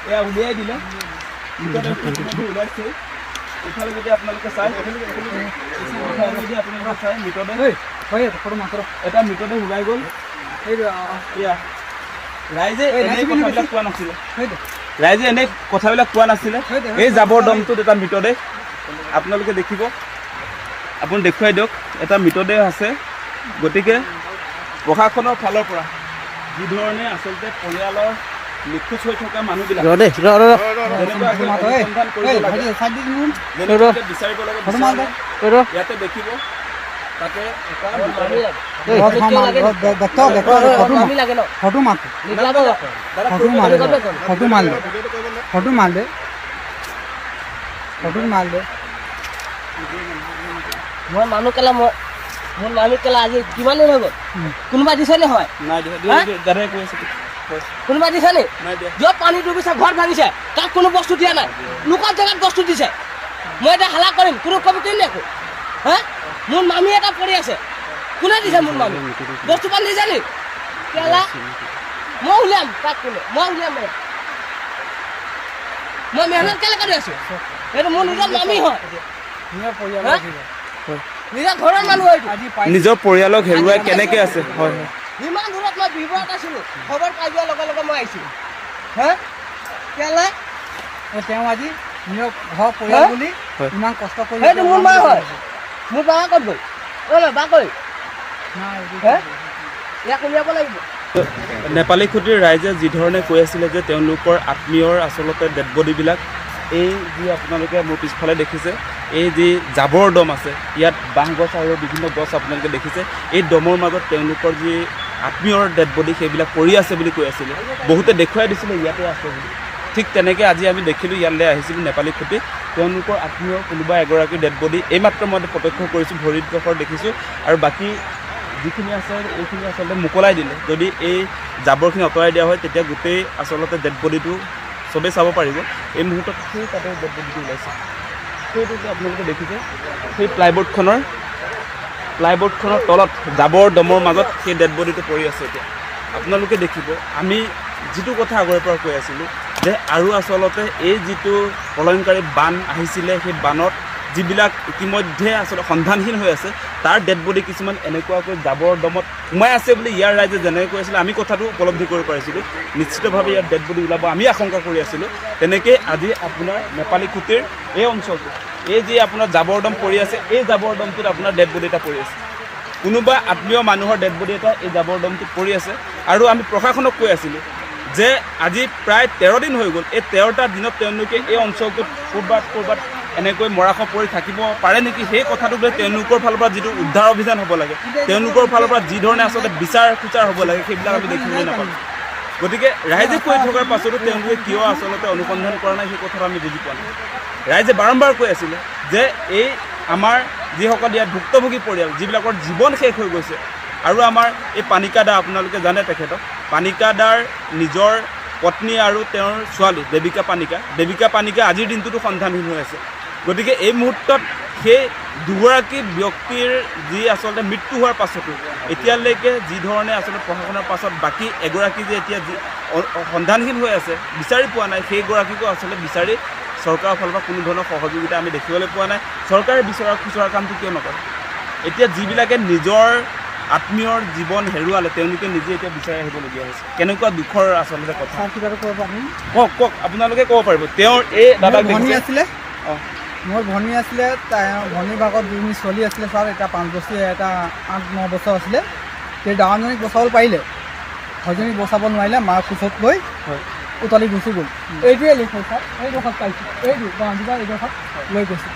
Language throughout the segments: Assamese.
এয়া উলিয়াই দিলে ওলাইছে ইফালে যদি আপোনালোকে চাই যদি আপোনালোকে চাই মৃতদেহ এটা মৃতদেহ ওলাই গ'ল এয়া ৰাইজে এনে কথাবিলাক কোৱা নাছিলে এই জাবৰ দমটোত এটা মৃতদেহ আপোনালোকে দেখিব আপুনি দেখুৱাই দিয়ক এটা মৃতদেহ আছে গতিকে প্ৰশাসনৰ ফালৰ পৰা যি ধৰণে আচলতে পৰিয়ালৰ নিখোজ হৈ থকা মানুহবিলাক বিচাৰিব লাগে ইয়াতে দেখিব তাতে মই মানুহ কেলা মোৰ মানুহ কেলা আজি কিমান দিন হৈ গ'ল কোনোবা দিছেনে হয় কোনোবা দিছেনে য'ত পানী ডুবিছে ঘৰ ভাঙিছে তাত কোনো বস্তু দিয়া নাই লোকৰ জেগাত বস্তু দিছে মই এতিয়া হালা কৰিম কোনো কমিটি নেকো হা মোৰ মামী এটা পৰি আছে কোনে দিছে মোৰ মামী বস্তু পানী দিছে নি কেলা মই উলিয়াম তাক কোনে মই উলিয়াম মই মেহনত কেলে কৰি আছো এইটো মোৰ নিজৰ মামী হয় নিজৰ ঘৰৰ মানুহ হয় নিজৰ পৰিয়ালক হেৰুৱাই কেনেকৈ আছে হয় ইমান দূৰত মই বিভ্ৰাট আছিলোঁ খবৰ পাই যোৱাৰ লগে লগে মই আহিছিলোঁ হা কেলা তেওঁ আজি নিজৰ ঘৰ পৰিয়াল বুলি ইমান কষ্ট কৰি সেইটো মোৰ মা হয় মোৰ বা ক'ত গ'ল বা কৈ ইয়াক উলিয়াব লাগিব নেপালী খুঁটিৰ ৰাইজে যি ধৰণে কৈ আছিলে যে তেওঁলোকৰ আত্মীয়ৰ আচলতে ডেড বডিবিলাক এই যি আপোনালোকে মোৰ পিছফালে দেখিছে এই যি জাবৰ দম আছে ইয়াত বাঁহ গছ আৰু বিভিন্ন গছ আপোনালোকে দেখিছে এই দমৰ মাজত তেওঁলোকৰ যি আত্মীয়ৰ ডেড বডি সেইবিলাক পৰি আছে বুলি কৈ আছিলে বহুতে দেখুৱাই দিছিলে ইয়াতে আছে বুলি ঠিক তেনেকৈ আজি আমি দেখিলোঁ ইয়ালৈ আহিছিলোঁ নেপালী খুঁটি তেওঁলোকৰ আত্মীয় কোনোবা এগৰাকী ডেড বডি এইমাত্ৰ মই প্ৰত্যক্ষ কৰিছোঁ ভৰিত ডোখৰ দেখিছোঁ আৰু বাকী যিখিনি আছে এইখিনি আচলতে মোকলাই দিলে যদি এই জাবৰখিনি আঁতৰাই দিয়া হয় তেতিয়া গোটেই আচলতে ডেড বডিটো চবেই চাব পাৰিব এই মুহূৰ্তত সেই তাতে ডেড বডিটো ওলাইছে সেইটো আপোনালোকে দেখিছে সেই প্লাইবোৰ্ডখনৰ তলত জাবৰ দমৰ মাজত সেই ডেড বডিটো পৰি আছে এতিয়া আপোনালোকে দেখিব আমি যিটো কথা আগৰে পৰা কৈ আছিলোঁ যে আৰু আচলতে এই যিটো প্ৰলয়ংকাৰী বান আহিছিলে সেই বানত যিবিলাক ইতিমধ্যে আচলতে সন্ধানহীন হৈ আছে তাৰ ডেড বডি কিছুমান এনেকুৱাকৈ জাবৰ দমত সোমাই আছে বুলি ইয়াৰ ৰাইজে যেনেকৈ কৈ আছিলে আমি কথাটো উপলব্ধি কৰিব পাৰিছিলোঁ নিশ্চিতভাৱে ইয়াত ডেড বডি ওলাব আমি আশংকা কৰি আছিলোঁ তেনেকৈ আজি আপোনাৰ নেপালী খুঁটিৰ এই অঞ্চলটো এই যি আপোনাৰ জাবৰ দম পৰি আছে এই জাবৰ দমটোত আপোনাৰ ডেড বডি এটা পৰি আছে কোনোবা আত্মীয় মানুহৰ ডেড বডি এটা এই জাবৰ দমটোত পৰি আছে আৰু আমি প্ৰশাসনক কৈ আছিলোঁ যে আজি প্ৰায় 13 দিন হৈ গ'ল এই 13টা দিনত তেওঁলোকে এই অঞ্চলটোত ক'ৰবাত এনেকৈ মৰাশ পৰি থাকিব পাৰে নেকি সেই কথাটো লৈ তেওঁলোকৰ ফালৰ পৰা যিটো উদ্ধাৰ অভিযান হ'ব লাগে তেওঁলোকৰ ফালৰ পৰা যি ধৰণে আচলতে বিচাৰ খোচাৰ হ'ব লাগে সেইবিলাক আমি দেখিবলৈ নাপালোঁ গতিকে ৰাইজে কৈ থকাৰ পাছতো তেওঁলোকে কিয় আচলতে অনুসন্ধান কৰা নাই সেই কথাটো আমি বুজি পোৱা নাই ৰাইজে বাৰম্বাৰ কৈ আছিলে যে এই আমাৰ যিসকল ইয়াত ভুক্তভোগী পৰিয়াল যিবিলাকৰ জীৱন শেষ হৈ গৈছে আৰু আমাৰ এই পানিকা দা আপোনালোকে জানে তেখেতক পানিকা দাৰ নিজৰ পত্নী আৰু তেওঁৰ ছোৱালী দেৱিকা পানিকা আজিৰ দিনটোতো সন্ধানহীন হৈ আছে গতিকে এই মুহূৰ্তত সেই দুগৰাকী ব্যক্তিৰ যি আচলতে মৃত্যু হোৱাৰ পাছতো এতিয়ালৈকে যি ধৰণে আচলতে প্ৰশাসনৰ পাছত বাকী এগৰাকী যে এতিয়া সন্ধানহীন হৈ আছে বিচাৰি পোৱা নাই সেইগৰাকীকো আচলতে বিচাৰি চৰকাৰৰ ফালৰ পৰা কোনো ধৰণৰ সহযোগিতা আমি দেখিবলৈ পোৱা নাই চৰকাৰে বিচৰা খুচৰাৰ কামটো কিয় নকৰে এতিয়া যিবিলাকে নিজৰ আত্মীয়ৰ জীৱন হেৰুৱালে তেওঁলোকে নিজে এতিয়া বিচাৰি আহিবলগীয়া হৈছে কেনেকুৱা দুখৰ আচলতে কথা কওক আপোনালোকে ক'ব পাৰিব তেওঁৰ এই দাদাক ভনী আছিলে মোৰ ভনী আছিলে ভনীৰ ভাগত দুজনী ছোৱালী আছিলে ছাৰ এটা 5 বছৰীয়া এটা 8-9 বছৰ আছিলে সেই ডাঙৰজনীক বচাব পাৰিলে সজনীক বচাব নোৱাৰিলে মাৰ কোচত লৈ উতলি গুচি গ'ল এইটোৱে লিখোঁ ছাৰ এইডোখৰত পাইছোঁ এইডোখৰত লৈ গৈছোঁ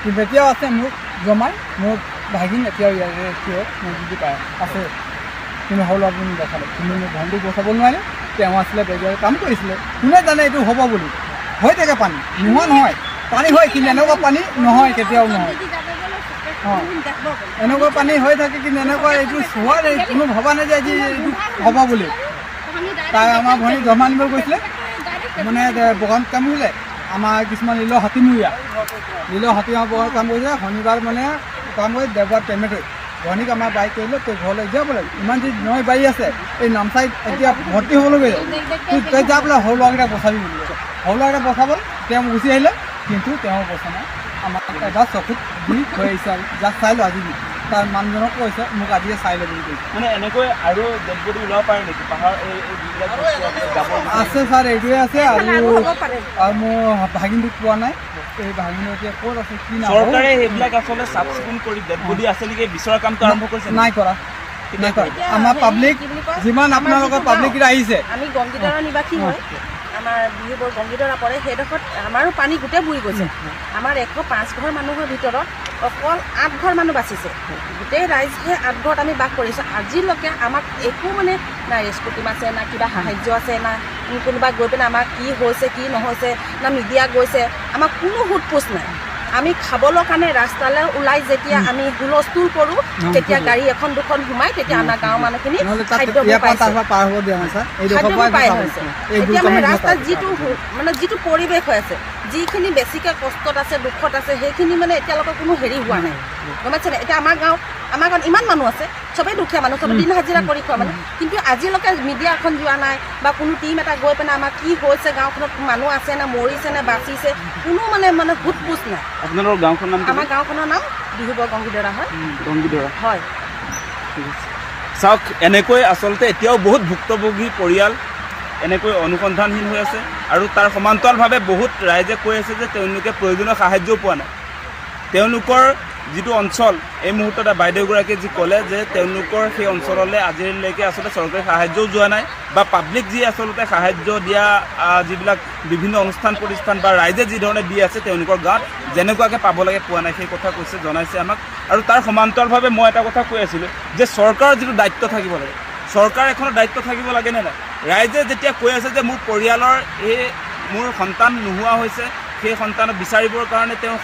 কিন্তু এতিয়াও আছে মোক জমাই মোৰ ভাগিন এতিয়াও ইয়াৰে কিয় মই বুজি পাই আছে কিন্তু সৰু ল'ৰাজনী দেখালে কিন্তু মোৰ ভণ্টিক বচাব নোৱাৰিলে তেওঁ আছিলে বেগেৰে কাম কৰিছিলে কোনে জানে এইটো হ'ব বুলি হৈ থাকে পানী নোহোৱা নহয় পানী হয় কিন্তু এনেকুৱা পানী নহয় কেতিয়াও নহয় এনেকুৱা পানী হৈ থাকে কিন্তু এনেকুৱা এইটো চোৱাৰ কোনো ভবা নাই যে আজি এইটো হ'ব বুলি তাই আমাৰ ভনী জমা আনিব গৈছিলে মানে বগান কাম কৰিলে আমাৰ কিছুমান লীলৰ হাতীমূৰীয়া লীলৰ হাতী বগান কাম কৰিছে শনিবাৰ মানে কাম কৰি দেওবাৰ পেমেণ্ট ভনীক আমাৰ বাইক কৰিলে তই ঘৰলৈ যা বোলে ইমান যদি নৈ বাৰী আছে এই নামচাইত এতিয়া ভৰ্তি হ'বলৈ তই যা বোলে সৰু ল'ৰাকেইটাক বচাবি বুলি কৈছে সৰু ল'ৰাকেইটা বচাব তেওঁ গুচি আহিলে কিন্তু তেওঁ বচা নাই আমাক এবাৰ চকুত দি থৈ আহিছে আৰু যাক চাই লো আজি তাৰ মানুহজনক কৈছে মোক আজিয়ে চাই ল'ব বুলি কৈছে মানে এনেকৈ আৰু ডেড বডি ওলাব পাৰে নেকি পাহাৰ এই যিবিলাক জাবৰ আছে ছাৰ এইটোৱে আছে আৰু মোৰ ভাগিনটোক পোৱা নাই এই ভাগিনটো এতিয়া ক'ত আছে কি নাই চৰকাৰে সেইবিলাক আচলতে চাফ চিকুণ কৰি ডেড বডি আছে নেকি বিচৰা কামটো আৰম্ভ কৰিছে নাই কৰা নাই কৰা আমাৰ পাব্লিক যিমান আপোনালোকৰ পাব্লিককেইটা আহিছে আমি গংগীদৰা নিবাসী হয় আমাৰ বিহুবোৰ গংগীদৰা পৰে সেইডোখৰত আমাৰো পানী গোটেই বুৰি গৈছে আমাৰ 105 ঘৰ মানুহৰ ভিতৰত অকল 8 ঘৰ মানুহ বাচিছে গোটেই ৰাইজ সেই 8 ঘৰত আমি বাস কৰিছোঁ আজিলৈকে আমাক একো মানে না ৰেস্কিউ টিম আছে না কিবা সাহায্য আছে না কোনোবা গৈ পিনে আমাক কি হৈছে কি নহৈছে না মিডিয়া গৈছে আমাক কোনো সোধ পোছ নাই আমি খাবলৈ কাৰণে ৰাস্তালৈ ওলাই যেতিয়া আমি হুলস্থুল কৰোঁ তেতিয়া গাড়ী এখন দুখন সোমাই তেতিয়া আমাৰ গাঁৱৰ মানুহখিনি খাদ্যবোৰ পাই হৈছে এতিয়া মানে ৰাস্তাত যিটো পৰিৱেশ হৈ আছে যিখিনি বেছিকৈ কষ্টত আছে দুখত আছে সেইখিনি মানে এতিয়ালৈকে কোনো হেৰি হোৱা নাই গম পাইছেনে এতিয়া আমাৰ গাঁৱত ইমান মানুহ আছে চবেই দুখীয়া মানুহ চবেই দিন হাজিৰা কৰি খোৱা মানুহ কিন্তু আজিলৈকে মিডিয়া এখন যোৱা নাই বা কোনো টিম এটা গৈ পিনে আমাৰ কি হৈছে গাঁওখনত মানুহ আছে নে মৰিছে নে বাচিছে কোনো মানে সোধ পোছ নাই আপোনালোকৰ গাঁওখনৰ নাম আমাৰ গাঁওখনৰ নাম বিহুবৰ গংগীদৰা হয় গংগীদৰা হয় চাওক এনেকৈ আচলতে এতিয়াও বহুত ভুক্তভোগী পৰিয়াল এনেকৈ অনুসন্ধানহীন হৈ আছে আৰু তাৰ সমান্তৰালভাৱে বহুত ৰাইজে কৈ আছে যে তেওঁলোকে প্ৰয়োজনীয় সাহায্যও পোৱা নাই তেওঁলোকৰ যিটো অঞ্চল এই মুহূৰ্তত বাইদেউগৰাকীয়ে যি ক'লে যে তেওঁলোকৰ সেই অঞ্চললৈ আজিলৈকে আচলতে চৰকাৰী সাহায্যও যোৱা নাই বা পাব্লিক যি আচলতে সাহায্য দিয়া যিবিলাক বিভিন্ন অনুষ্ঠান প্ৰতিষ্ঠান বা ৰাইজে যি ধৰণে দি আছে তেওঁলোকৰ গাঁৱত যেনেকুৱাকৈ পাব লাগে পোৱা নাই সেই কথা কৈছে জনাইছে আমাক আৰু তাৰ সমান্তৰালভাৱে মই এটা কথা কৈ আছিলোঁ যে চৰকাৰৰ যিটো দায়িত্ব থাকিব লাগে চৰকাৰ এখনৰ দায়িত্ব থাকিব লাগে নে নাই ৰাইজে যেতিয়া কৈ আছে যে মোৰ পৰিয়ালৰ মোৰ সন্তান নোহোৱা হৈছে সেই সন্তানক বিচাৰিবৰ কাৰণে তেওঁ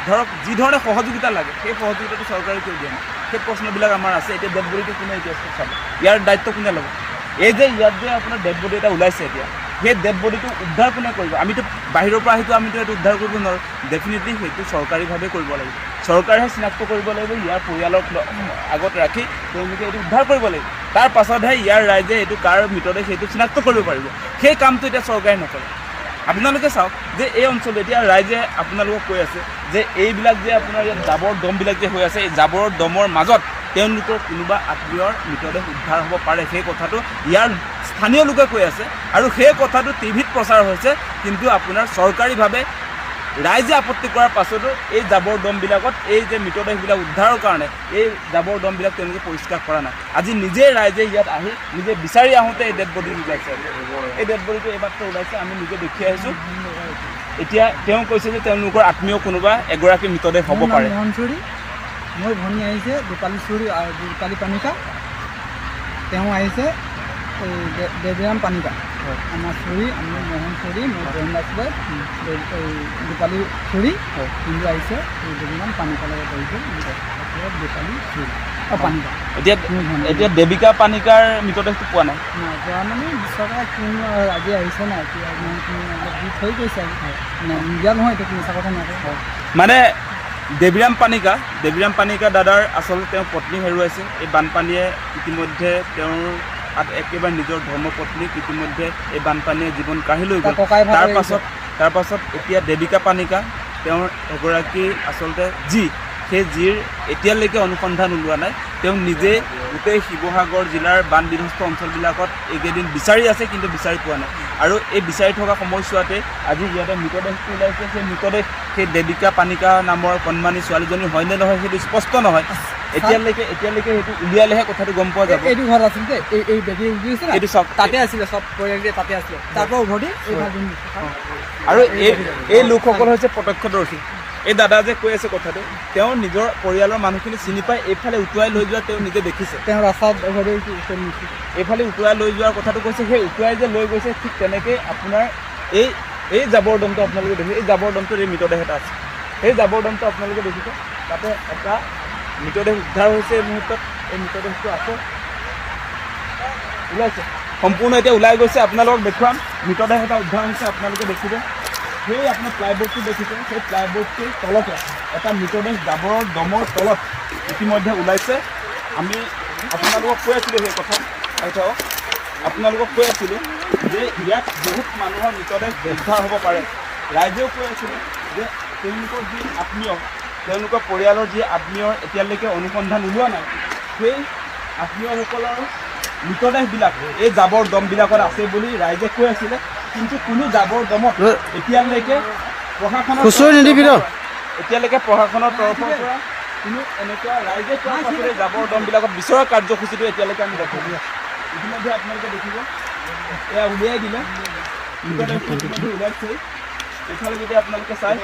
ধৰক যি ধৰণে সহযোগিতা লাগে সেই সহযোগিতাটো চৰকাৰে কিয় দিয়া নাই সেই প্ৰশ্নবিলাক আমাৰ আছে এতিয়া ডেড বডিটো কোনে এতিয়া চাব ইয়াৰ দায়িত্ব কোনে ল'ব এই যে ইয়াত যে আপোনাৰ ডেড বডি এটা ওলাইছে এতিয়া সেই ডেড বডিটো উদ্ধাৰ কোনে কৰিব আমিতো বাহিৰৰ পৰা আহিতো আমিতো এইটো উদ্ধাৰ কৰিব নোৱাৰোঁ ডেফিনেটলি সেইটো চৰকাৰীভাৱে কৰিব লাগিব চৰকাৰেহে চিনাক্ত কৰিব লাগিব ইয়াৰ পৰিয়ালক আগত ৰাখি তেওঁলোকে এইটো উদ্ধাৰ কৰিব লাগিব তাৰ পাছতহে ইয়াৰ ৰাইজে এইটো কাৰ মৃতদেহ সেইটো চিনাক্ত কৰিব পাৰিব সেই কামটো এতিয়া চৰকাৰে নকৰে আপোনালোকে চাওক যে এই অঞ্চলত এতিয়া ৰাইজে আপোনালোকক কৈ আছে যে এইবিলাক যে আপোনাৰ ইয়াত জাবৰ দমবিলাক যে হৈ আছে এই জাবৰ দমৰ মাজত তেওঁলোকৰ কোনোবা আত্মীয়ৰ মৃতদেহ উদ্ধাৰ হ'ব পাৰে সেই কথাটো ইয়াৰ স্থানীয় লোকে কৈ আছে আৰু সেই কথাটো টিভিত প্ৰচাৰ হৈছে কিন্তু আপোনাৰ চৰকাৰীভাৱে ৰাইজে আপত্তি কৰাৰ পাছতো এই জাবৰ দমবিলাকত এই যে মৃতদেহবিলাক উদ্ধাৰৰ কাৰণে এই জাবৰ দমবিলাক তেওঁলোকে পৰিষ্কাৰ কৰা নাই আজি নিজে ৰাইজে ইয়াত আহি নিজে বিচাৰি আহোঁতে এই ডেড বডি ওলাইছে এই ডেড বডিটো এইমাত্ৰ ওলাইছে আমি নিজে দেখি আহিছোঁ এতিয়া তেওঁ কৈছে যে তেওঁলোকৰ আত্মীয় কোনোবা এগৰাকী মৃতদেহ হ'ব পাৰে মোৰ ভনী আহিছে দীপালী চুৰি আৰু দীপালী পানিকা তেওঁ আহিছে এই দেৱৰাম পানিকা আমাৰ চুৰি আমি মোহন চুৰি মোৰ বন্ধু আছিলে এই দীপালী চুৰি কিন্তু আহিছে এই দেৱৰাম পানিকাৰ লগত আহিছে দীপালী চুৰি পানিকা এতিয়া দেৱিকা পানিকাৰ মৃতদেহটো পোৱা নাই পোৱা মানে বিশ্বকাপ কোন আজি আহিছে নাই দি থৈ গৈছে নিদিয়া নহয় এইটো মিছা কথা নকয় মানে দেৱীৰাম পানিকা দাদাৰ আচলতে তেওঁ পত্নী হেৰুৱাইছে এই বানপানীয়ে ইতিমধ্যে তেওঁৰ একেবাৰে নিজৰ ধৰ্মপত্নীক ইতিমধ্যে এই বানপানীয়ে জীৱন কাঢ়ি লৈ গ'ল তাৰ পাছত এতিয়া দেৱিকা পানিকা তেওঁৰ এগৰাকী আচলতে সেই জীৰ এতিয়ালৈকে অনুসন্ধান ওলোৱা নাই তেওঁ নিজে গোটেই শিৱসাগৰ জিলাৰ বান বিধ্বস্ত অঞ্চলবিলাকত এইকেইদিন বিচাৰি আছে কিন্তু বিচাৰি পোৱা নাই আৰু এই বিচাৰি থকা সময়ছোৱাতে আজি ইয়াতে মৃতদেহটো ওলাইছে সেই মৃতদেহ সেই দেৱিকা পানিকা নামৰ কণমানি ছোৱালীজনী হয়নে নহয় সেইটো স্পষ্ট নহয় এতিয়ালৈকে সেইটো উলিয়ালেহে কথাটো গম পোৱা যাব এইটো ঘৰ আছিল যে এই বেবী উলিয়াইছে এইটো চব তাতে আছিলে চব পৰিয়ালটোৱে তাতে আছিলে তাৰপৰা উভতি আৰু এই লোকসকল হৈছে প্ৰত্যক্ষদৰ্শী এই দাদা যে কৈ আছে কথাটো তেওঁ নিজৰ পৰিয়ালৰ মানুহখিনি চিনি পাই এইফালে উটুৱাই লৈ যোৱা তেওঁ নিজে দেখিছে তেওঁ ৰাস্তাত এইফালে উটুৱাই লৈ যোৱাৰ কথাটো কৈছে সেই উটুৱাই যে লৈ গৈছে ঠিক তেনেকৈ আপোনাৰ এই জাবৰ দমটো আপোনালোকে দেখিছে এই জাবৰ দমটোৰ এই মৃতদেহ এটা আছে সেই জাবৰ দমটো আপোনালোকে দেখিছে তাতে এটা মৃতদেহ উদ্ধাৰ হৈছে এই মুহূৰ্তত এই মৃতদেহটো আছে ওলাইছে সম্পূৰ্ণ এতিয়া ওলাই গৈছে আপোনালোকক দেখুৱাম মৃতদেহ এটা উদ্ধাৰ হৈছে আপোনালোকে দেখিব সেই আপোনাৰ প্লাইবোৰ্ডটো দেখিছে সেই প্লাইবোৰ্ডটোৰ তলতে এটা মৃতদেহ জাবৰৰ দমৰ তলত ইতিমধ্যে ওলাইছে আমি আপোনালোকক কৈ আছিলোঁ সেই কথা আপোনালোকক কৈ আছিলোঁ যে ইয়াত বহুত মানুহৰ মৃতদেহ উদ্ধাৰ হ'ব পাৰে। ৰাইজেও কৈ আছিলে যে তেওঁলোকৰ যি আত্মীয়, তেওঁলোকৰ পৰিয়ালৰ যি আত্মীয়ৰ এতিয়ালৈকে অনুসন্ধান ওলোৱা নাই, সেই আত্মীয়সকলৰ মৃতদেহবিলাক এই জাবৰ দমবিলাকত আছে বুলি ৰাইজে কৈ আছিলে। কিন্তু কোনো জাবৰ দমত এতিয়ালৈকে প্ৰশাসনৰ তৰফৰ পৰা কোনো এনেকুৱা ৰাইজে কোৱাৰ পাছতে জাবৰ দমবিলাকত বিচৰা কাৰ্যসূচীটো এতিয়ালৈকে আমি দেখা নাই। ইতিমধ্যে আপোনালোকে দেখিব এয়া উলিয়াই দিলে, মৃতদেহ ওলাইছে। এইফালে যদি আপোনালোকে চাই,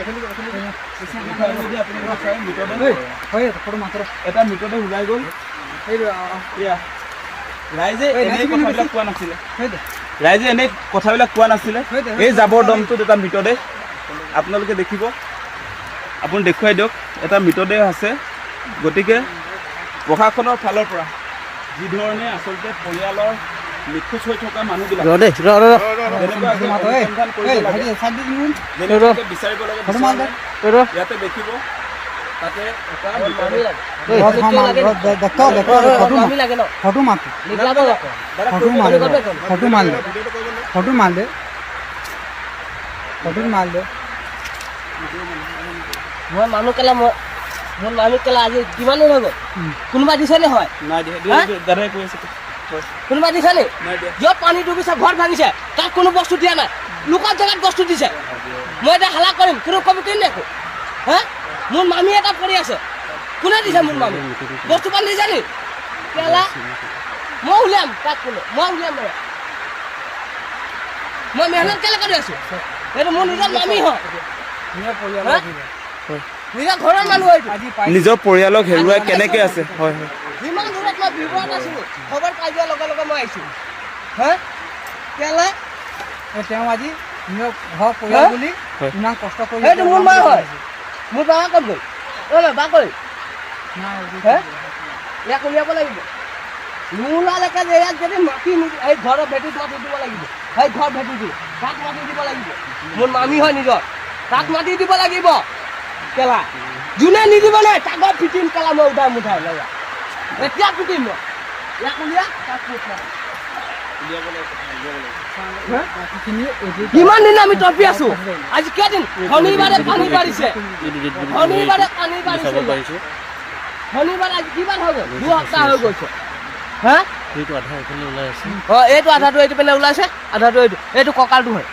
এটা মৃতদেহ ওলাই গ'ল। এয়া ৰাইজে এনেই কথাবিলাক কোৱা নাছিলে, এই জাবৰ দমটোত এটা মৃতদেহ আপোনালোকে দেখিব। আপুনি দেখুৱাই দিয়ক, এটা মৃতদেহ আছে। গতিকে প্ৰশাসনৰ ফালৰ পৰা যি ধৰণে আচলতে পৰিয়ালৰ নিখোজ হৈ থকা মানুহবিলাক বিচাৰিব লাগে, ইয়াতে দেখিব তাতে এটা মই মানুহ কেলা মোৰ মানুহ কেলা আজি কিমান দিন হৈ গ'ল? কোনোবা দিছেনে? হয় নাই দিয়া, দাদাই কৈ আছে। কোনোবা দিছেনে? য'ত পানী ডুবিছে, ঘৰ ভাঙিছে, তাত কোনো বস্তু দিয়া নাই, লোকৰ জেগাত বস্তু দিছে। মই এতিয়া হালা কৰিম, কোনো কমিটি নেখো। হা, মোৰ মামী এটা পৰি আছে, কোনে দিছে? মোৰ মামী বস্তু পানী দিছে নি? কেলা মই উলিয়াম তাক, কোনে? মই উলিয়াম বাৰু। মই মেহনত কেলে কৰি আছো? এইটো মোৰ নিজৰ মামী হয়, নিজৰ ঘৰৰ মানুহ হয়তো। নিজৰ পৰিয়ালক হেৰুৱাই কেনেকে আছে? হয় হয়, যিমান দূৰত মই বিৱৰণ আছিলোঁ, খবৰ পাই যোৱাৰ লগে লগে মই আহিছোঁ। হা, কেলা তেওঁ আজি নিজৰ ঘৰ পৰিয়াল বুলি ইমান কষ্ট কৰি সেইটো মোৰ মা হয়। মোৰ বাবা ক'ত গ'ল? বা কৈ ইয়াক উলিয়াব লাগিব। নোলালৈকে যে ইয়াক যদি মাটি সেই ঘৰৰ ভেটিত মাটি দিব লাগিব, সেই ঘৰ ভেটি দি তাক মাটি দিব লাগিব। মোৰ মামী হয় নিজৰ, তাক মাটি দিব লাগিব। কেলা যোনে নিদিব নাই তাক পিটিম। কেলা মই উঠাই মুঠাই লগা এতিয়া পিটিম মই। ইয়াক উলিয়া, তাক কিমান দিন আমি টপি আছো? আজি কেইদিন? শনিবাৰে পানী বাঢ়িছে, শনিবাৰে আজি কিমান হৈ গ'ল? 2 সপ্তাহ হৈ গৈছে। হা, এইটো আধাটো এইটো পিনে ওলাইছে, আধাটো এইটো কঁকালটো হয়।